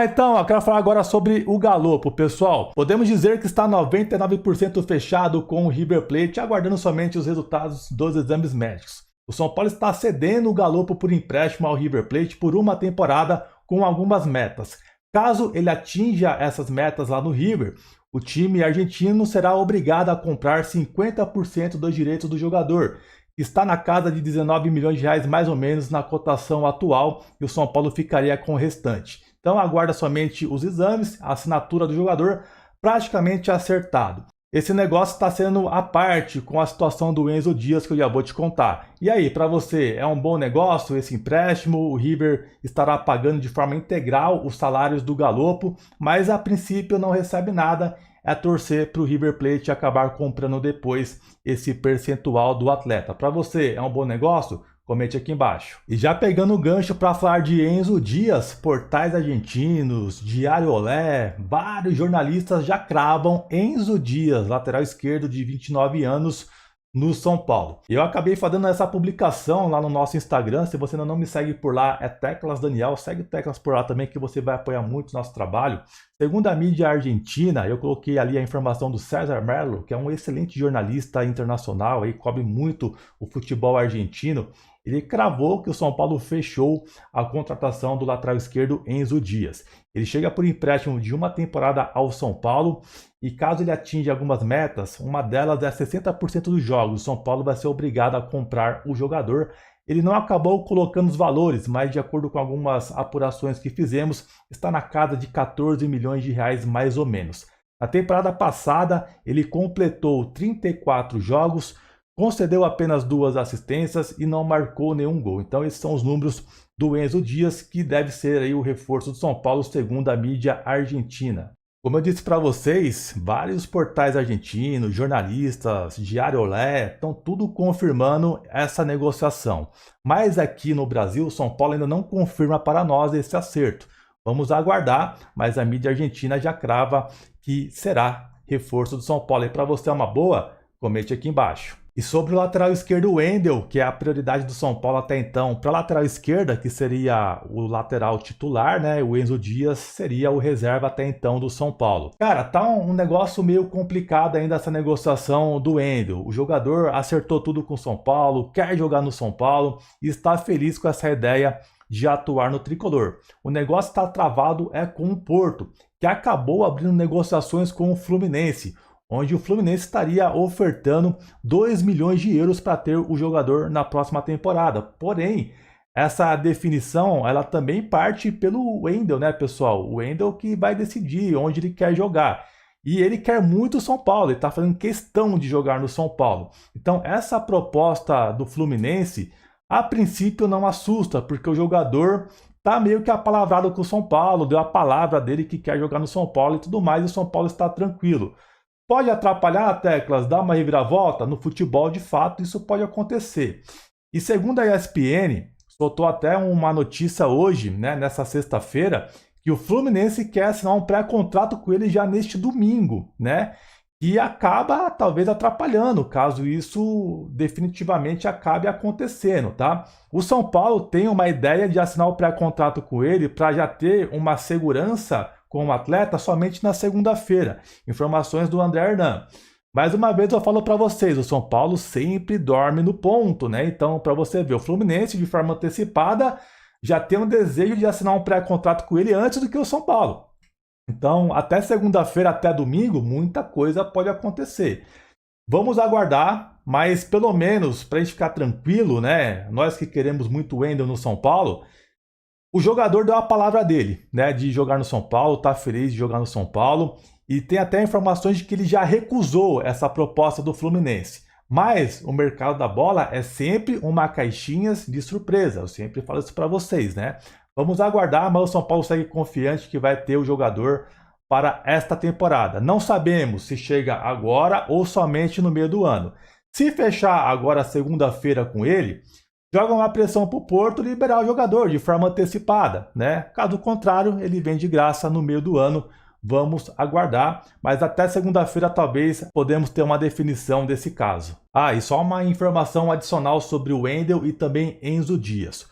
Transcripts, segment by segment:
Então, eu quero falar agora sobre o Galopo, pessoal. Podemos dizer que está 99% fechado com o River Plate, aguardando somente os resultados dos exames médicos. O São Paulo está cedendo o Galopo por empréstimo ao River Plate por uma temporada com algumas metas. Caso ele atinja essas metas lá no River, o time argentino será obrigado a comprar 50% dos direitos do jogador, que está na casa de 19 milhões de reais mais ou menos na cotação atual, e o São Paulo ficaria com o restante. Então aguarda somente os exames, a assinatura do jogador praticamente acertado. Esse negócio está sendo à parte com a situação do Enzo Dias que eu já vou te contar. E aí, para você, é um bom negócio esse empréstimo? O River estará pagando de forma integral os salários do Galopo, mas a princípio não recebe nada. É torcer para o River Plate acabar comprando depois esse percentual do atleta. Para você, é um bom negócio? Comente aqui embaixo. E já pegando o gancho para falar de Enzo Dias, portais argentinos, Diário Olé, vários jornalistas já cravam Enzo Dias, lateral esquerdo de 29 anos, no São Paulo. Eu acabei fazendo essa publicação lá no nosso Instagram. Se você ainda não me segue por lá, é Teclas Daniel. Segue Teclas por lá também, que você vai apoiar muito o nosso trabalho. Segundo a mídia argentina, eu coloquei ali a informação do César Merlo, que é um excelente jornalista internacional, aí cobre muito o futebol argentino. Ele cravou que o São Paulo fechou a contratação do lateral esquerdo Enzo Dias. Ele chega por empréstimo de uma temporada ao São Paulo e caso ele atinja algumas metas, uma delas é 60% dos jogos, o São Paulo vai ser obrigado a comprar o jogador. Ele não acabou colocando os valores, mas de acordo com algumas apurações que fizemos, está na casa de 14 milhões de reais mais ou menos. Na temporada passada, ele completou 34 jogos, concedeu apenas 2 assistências e não marcou nenhum gol. Então esses são os números do Enzo Dias, que deve ser aí o reforço do São Paulo, segundo a mídia argentina. Como eu disse para vocês, vários portais argentinos, jornalistas, Diário Olé, estão tudo confirmando essa negociação. Mas aqui no Brasil, o São Paulo ainda não confirma para nós esse acerto. Vamos aguardar, mas a mídia argentina já crava que será reforço do São Paulo. E para você é uma boa? Comente aqui embaixo. E sobre o lateral esquerdo, o Wendel, que é a prioridade do São Paulo até então, para a lateral esquerda, que seria o lateral titular, né? O Enzo Dias seria o reserva até então do São Paulo. Cara, tá um negócio meio complicado ainda essa negociação do Wendel. O jogador acertou tudo com o São Paulo, quer jogar no São Paulo e está feliz com essa ideia de atuar no tricolor. O negócio está travado com o Porto, que acabou abrindo negociações com o Fluminense, onde o Fluminense estaria ofertando 2 milhões de euros para ter o jogador na próxima temporada. Porém, essa definição ela também parte pelo Wendel, né, pessoal? O Wendel que vai decidir onde ele quer jogar. E ele quer muito o São Paulo, ele está fazendo questão de jogar no São Paulo. Então, essa proposta do Fluminense, a princípio, não assusta, porque o jogador tá meio que apalavrado com o São Paulo, deu a palavra dele que quer jogar no São Paulo e tudo mais, e o São Paulo está tranquilo. Pode atrapalhar, Teclas, dar uma reviravolta? No futebol, de fato, isso pode acontecer. E segundo a ESPN, soltou até uma notícia hoje, né, nessa sexta-feira, que o Fluminense quer assinar um pré-contrato com ele já neste domingo, né? E acaba, talvez, atrapalhando, caso isso definitivamente acabe acontecendo, tá? O São Paulo tem uma ideia de assinar o pré-contrato com ele para já ter uma segurança com o atleta somente na segunda-feira. Informações do André Hernan. Mais uma vez eu falo para vocês, o São Paulo sempre dorme no ponto, né? Então, para você ver, o Fluminense, de forma antecipada, já tem um desejo de assinar um pré-contrato com ele antes do que o São Paulo. Então, até segunda-feira, até domingo, muita coisa pode acontecer. Vamos aguardar, mas pelo menos, para a gente ficar tranquilo, né? Nós que queremos muito o Wendel no São Paulo, o jogador deu a palavra dele, né, de jogar no São Paulo, tá feliz de jogar no São Paulo, e tem até informações de que ele já recusou essa proposta do Fluminense. Mas o mercado da bola é sempre uma caixinha de surpresa, eu sempre falo isso para vocês, né? Vamos aguardar, mas o São Paulo segue confiante que vai ter o jogador para esta temporada. Não sabemos se chega agora ou somente no meio do ano. Se fechar agora segunda-feira com ele, joga uma pressão para o Porto liberar o jogador de forma antecipada, né? Caso contrário, ele vem de graça no meio do ano. Vamos aguardar, mas até segunda-feira talvez podemos ter uma definição desse caso. Ah, e só uma informação adicional sobre o Wendel e também Enzo Dias.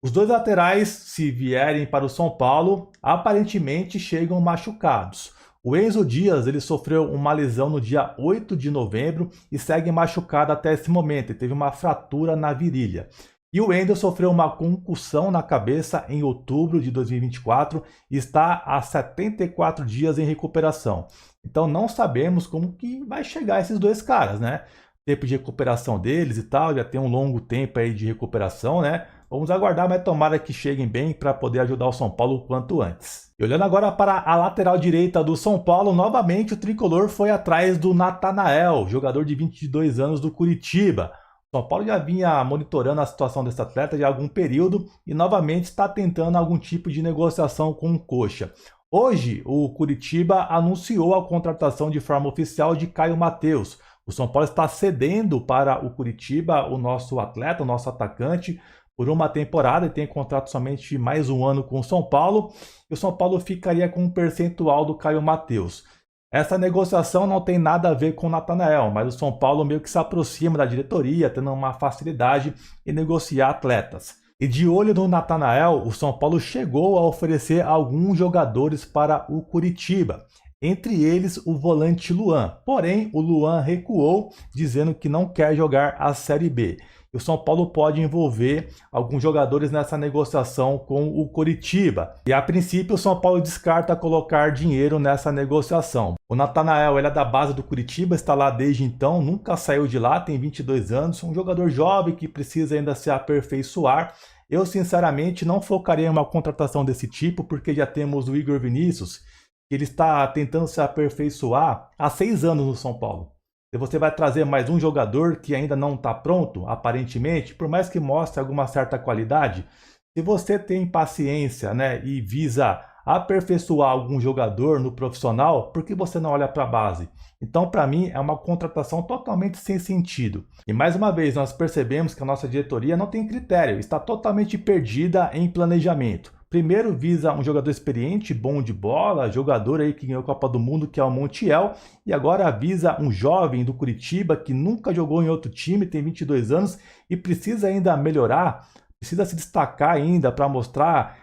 Os dois laterais, se vierem para o São Paulo, aparentemente chegam machucados. O Enzo Dias ele sofreu uma lesão no dia 8 de novembro e segue machucado até esse momento. Ele teve uma fratura na virilha. E o Wendel sofreu uma concussão na cabeça em outubro de 2024 e está há 74 dias em recuperação. Então não sabemos como que vai chegar esses dois caras, né? Tempo de recuperação deles e tal, já tem um longo tempo aí de recuperação, né? Vamos aguardar, mas tomara que cheguem bem para poder ajudar o São Paulo o quanto antes. E olhando agora para a lateral direita do São Paulo, novamente o tricolor foi atrás do Natanael, jogador de 22 anos do Curitiba. O São Paulo já vinha monitorando a situação desse atleta já há algum período e novamente está tentando algum tipo de negociação com o Coxa. Hoje, o Curitiba anunciou a contratação de forma oficial de Caio Mateus. O São Paulo está cedendo para o Curitiba o nosso atleta, o nosso atacante, por uma temporada e tem contrato somente de mais um ano com o São Paulo. E o São Paulo ficaria com um percentual do Caio Mateus. Essa negociação não tem nada a ver com o Natanael, mas o São Paulo meio que se aproxima da diretoria, tendo uma facilidade em negociar atletas. E de olho no Natanael, o São Paulo chegou a oferecer alguns jogadores para o Curitiba. Entre eles o volante Luan. Porém, o Luan recuou, dizendo que não quer jogar a Série B. E o São Paulo pode envolver alguns jogadores nessa negociação com o Coritiba. E a princípio o São Paulo descarta colocar dinheiro nessa negociação. O Natanael ele é da base do Curitiba, está lá desde então, nunca saiu de lá, tem 22 anos, um jogador jovem que precisa ainda se aperfeiçoar. Eu sinceramente não focaria em uma contratação desse tipo, porque já temos o Igor Vinícius, que ele está tentando se aperfeiçoar há 6 anos no São Paulo. E você vai trazer mais um jogador que ainda não está pronto, aparentemente, por mais que mostre alguma certa qualidade, se você tem paciência, né, e visa aperfeiçoar algum jogador no profissional, por que você não olha para a base? Então, para mim, é uma contratação totalmente sem sentido. E mais uma vez, nós percebemos que a nossa diretoria não tem critério, está totalmente perdida em planejamento. Primeiro visa um jogador experiente, bom de bola, jogador aí que ganhou a Copa do Mundo, que é o Montiel, e agora visa um jovem do Curitiba que nunca jogou em outro time, tem 22 anos e precisa ainda melhorar, precisa se destacar ainda para mostrar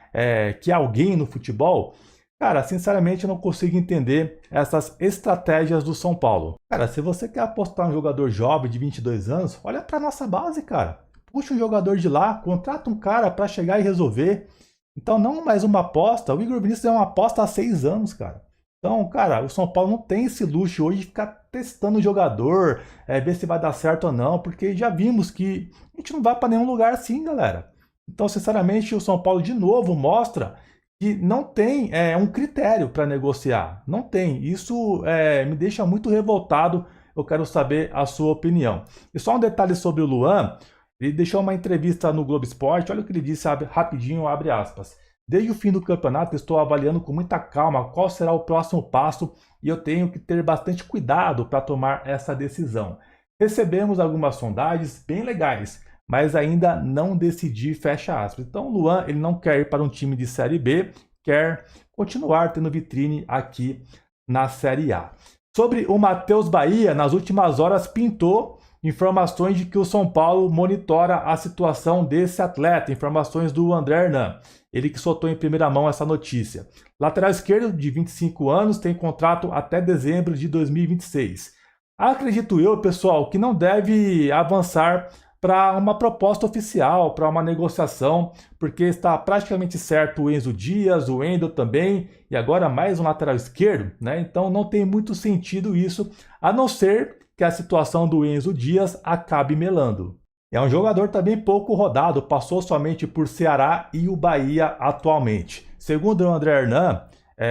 que é alguém no futebol. Cara, sinceramente eu não consigo entender essas estratégias do São Paulo. Cara, se você quer apostar um jogador jovem de 22 anos, olha para nossa base, cara. Puxa um jogador de lá, contrata um cara para chegar e resolver. Então, não mais uma aposta. O Igor Vinícius é uma aposta há 6 anos, cara. Então, cara, o São Paulo não tem esse luxo hoje de ficar testando o jogador, ver se vai dar certo ou não, porque já vimos que a gente não vai para nenhum lugar assim, galera. Então, sinceramente, o São Paulo de novo mostra que não tem um critério para negociar. Não tem. Isso me deixa muito revoltado. Eu quero saber a sua opinião. E só um detalhe sobre o Luan. Ele deixou uma entrevista no Globo Esporte, olha o que ele disse rapidinho, abre aspas. Desde o fim do campeonato estou avaliando com muita calma qual será o próximo passo e eu tenho que ter bastante cuidado para tomar essa decisão. Recebemos algumas sondagens bem legais, mas ainda não decidi, fecha aspas. Então o Luan ele não quer ir para um time de Série B, quer continuar tendo vitrine aqui na Série A. Sobre o Matheus Bahia, nas últimas horas pintou informações de que o São Paulo monitora a situação desse atleta, informações do André Hernan, ele que soltou em primeira mão essa notícia. Lateral esquerdo, de 25 anos, tem contrato até dezembro de 2026. Acredito eu, pessoal, que não deve avançar para uma proposta oficial, para uma negociação, porque está praticamente certo o Enzo Dias, o Wendel também, e agora mais um lateral esquerdo, né? Então não tem muito sentido isso, a não ser que a situação do Enzo Dias acabe melando. É um jogador também pouco rodado, passou somente por Ceará e o Bahia atualmente. Segundo o André Hernan,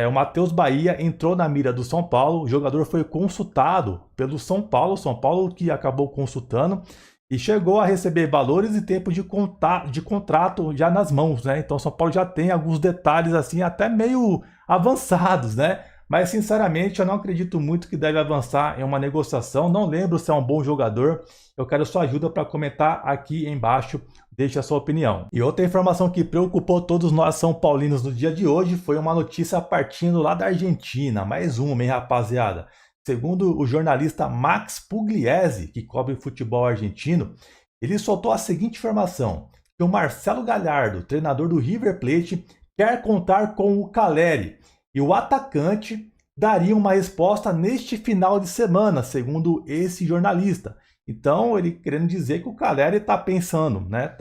o Matheus Bahia entrou na mira do São Paulo, o jogador foi consultado pelo São Paulo que acabou consultando, e chegou a receber valores e tempo de contrato já nas mãos, né? Então o São Paulo já tem alguns detalhes assim até meio avançados, né? Mas, sinceramente, eu não acredito muito que deve avançar em uma negociação. Não lembro se é um bom jogador. Eu quero sua ajuda para comentar aqui embaixo. Deixe a sua opinião. E outra informação que preocupou todos nós São Paulinos no dia de hoje foi uma notícia partindo lá da Argentina. Mais uma, hein, rapaziada? Segundo o jornalista Max Pugliese, que cobre futebol argentino, ele soltou a seguinte informação. que o Marcelo Gallardo, treinador do River Plate, quer contar com o Caleri. E o atacante daria uma resposta neste final de semana, segundo esse jornalista. Então, ele querendo dizer que o Caleri está pensando, né?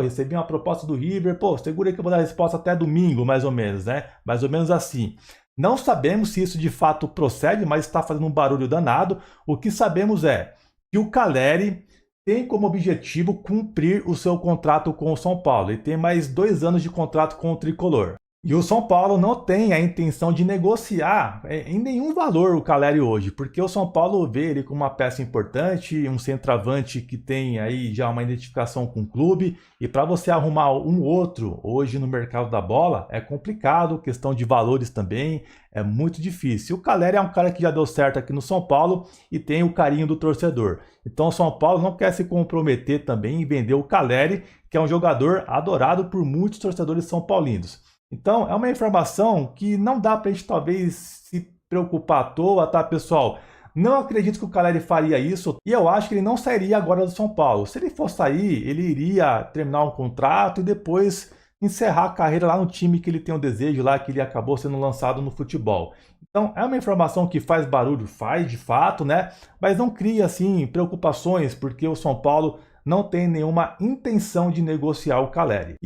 Recebi uma proposta do River, segura aí que eu vou dar a resposta até domingo, mais ou menos, né? Mais ou menos assim. Não sabemos se isso de fato procede, mas está fazendo um barulho danado. O que sabemos é que o Caleri tem como objetivo cumprir o seu contrato com o São Paulo. Ele tem mais 2 anos de contrato com o Tricolor. E o São Paulo não tem a intenção de negociar em nenhum valor o Caleri hoje, porque o São Paulo vê ele como uma peça importante, um centroavante que tem aí já uma identificação com o clube, e para você arrumar um outro hoje no mercado da bola é complicado, questão de valores também é muito difícil. O Caleri é um cara que já deu certo aqui no São Paulo e tem o carinho do torcedor. Então o São Paulo não quer se comprometer também em vender o Caleri, que é um jogador adorado por muitos torcedores são paulinos. Então, é uma informação que não dá para a gente talvez se preocupar à toa, tá, pessoal? Não acredito que o Caleri faria isso e eu acho que ele não sairia agora do São Paulo. Se ele for sair, ele iria terminar um contrato e depois encerrar a carreira lá no time que ele tem o desejo, lá que ele acabou sendo lançado no futebol. Então, é uma informação que faz barulho, faz de fato, né? Mas não cria, assim, preocupações, porque o São Paulo não tem nenhuma intenção de negociar o Caleri.